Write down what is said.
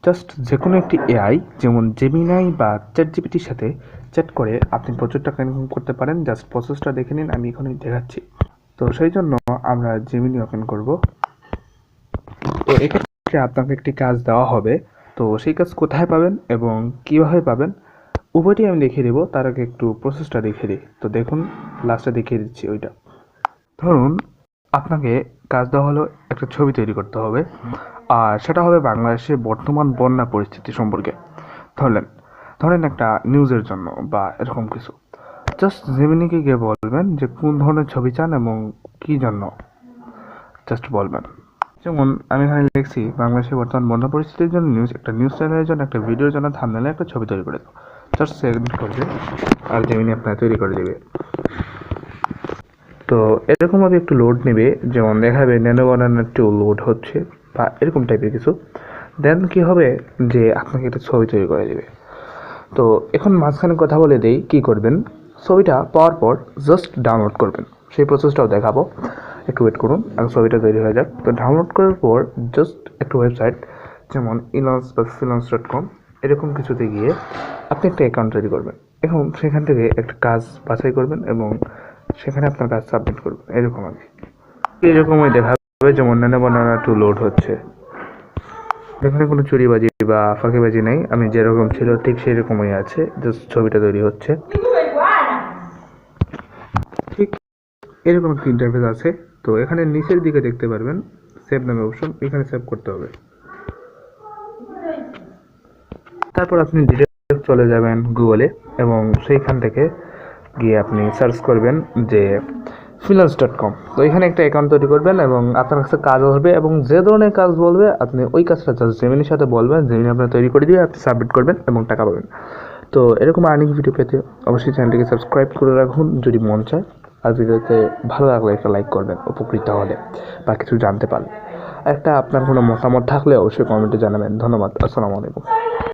Just যে কোনো একটি এআই যেমন জেমিনাই বা চ্যাট জিপিটির সাথে চ্যাট করে আপনি প্রচুর টাকা ইনকাম করতে পারেন। জাস্ট প্রসেসটা দেখে নিন, আমি এখনই দেখাচ্ছি। তো সেই জন্য আমরা জেমিনি ওপেন করব। তো এক্ষেত্রে আপনাকে একটি কাজ দেওয়া হবে। তো সেই কাজ কোথায় পাবেন এবং কীভাবে পাবেন উভয়টি আমি দেখিয়ে দেবো। তার আগে একটু প্রসেসটা দেখিয়ে দিই। তো দেখুন, লাস্টে দেখিয়ে দিচ্ছি ওইটা। ধরুন আপনাকে কাজ দেওয়া হলো একটা ছবি তৈরি করতে হবে, আর সেটা হবে বাংলাদেশের বর্তমান বন্যা পরিস্থিতি সম্পর্কে। ধরেন একটা নিউজের জন্য বা এরকম কিছু। জাস্ট জেমিনিকে গিয়ে বলবেন যে কোন ধরনের ছবি চান এবং কী জন্য, জাস্ট বলবেন। যেমন আমি এখানে লিখছি বাংলাদেশের বর্তমান বন্যা পরিস্থিতির জন্য একটা নিউজ চ্যানেলের জন্য একটা ভিডিওর জন্য থাম্বনেলে একটা ছবি তৈরি করে দেবো। জাস্ট সেন্ড করবে আর জেমিনি আপনার তৈরি করে দেবে। তো এরকমভাবে একটু লোড নেবে, যেমন দেখাবে ন্যানো বানানো একটু লোড হচ্ছে বা এরকম টাইপের কিছু। দেন কি হবে যে আপনাকে একটা ছবি তৈরি করে দেবে। তো এখন মাঝখানে কথা বলে দেই কী করবেন। ছবিটা পাওয়ার পর জাস্ট ডাউনলোড করবেন, সেই প্রসেসটাও দেখাবো, একটু ওয়েট করুন আর ছবিটা তৈরি হয়ে যাক। তো ডাউনলোড করার পর জাস্ট একটা ওয়েবসাইট যেমন ইলন্স বা freelance.com এরকম কিছুতে গিয়ে আপনি একটা অ্যাকাউন্ট তৈরি করবেন। এখন সেখান থেকে একটা কাজ বাছাই করবেন এবং সেখানে আপনার কাজ সাবমিট করবেন। এরকম আর কি, এরকমই দেখাবে যেমন ন্যানো বানানা টু লোড হচ্ছে। এখানে কোনো চুরিবাজি বা ফাঁকিবাজি নেই, আমি যেরকম ছিল ঠিক সেই রকমই আছে, জাস্ট ছবিটা তৈরি হচ্ছে। ঠিক এরকম একটা ইন্টারফেস আছে। তো এখানে নিচের দিকে দেখতে পারবেন সেভ নামে অপশন, এখানে সেভ করতে হবে। তারপর আপনি ডিরেক্ট চলে যাবেন গুগলে এবং সেইখান থেকে গিয়ে আপনি সার্চ করবেন যে freelance.com। তো এখানে একটা অ্যাকাউন্ট তৈরি করবেন এবং আপনার কাছে কাজ আসবে এবং যে ধরনের কাজ বলবে আপনি ওই কাজটা জাস্ট জেমিনির সাথে বলবেন, জেমিনি আপনার তৈরি করে দিয়ে আপনি সাবমিট করবেন এবং টাকা পাবেন। তো এরকম আর্নিং ভিডিও পেতে অবশ্যই চ্যানেলটিকে সাবস্ক্রাইব করে রাখুন যদি মন চায়। আর ভিডিওতে ভালো লাগলে একটা লাইক করবেন উপকৃত হলে বা কিছু জানতে পারলে। একটা আপনার কোনো মতামত থাকলে অবশ্যই কমেন্টে জানাবেন। ধন্যবাদ। আসসালামু আলাইকুম।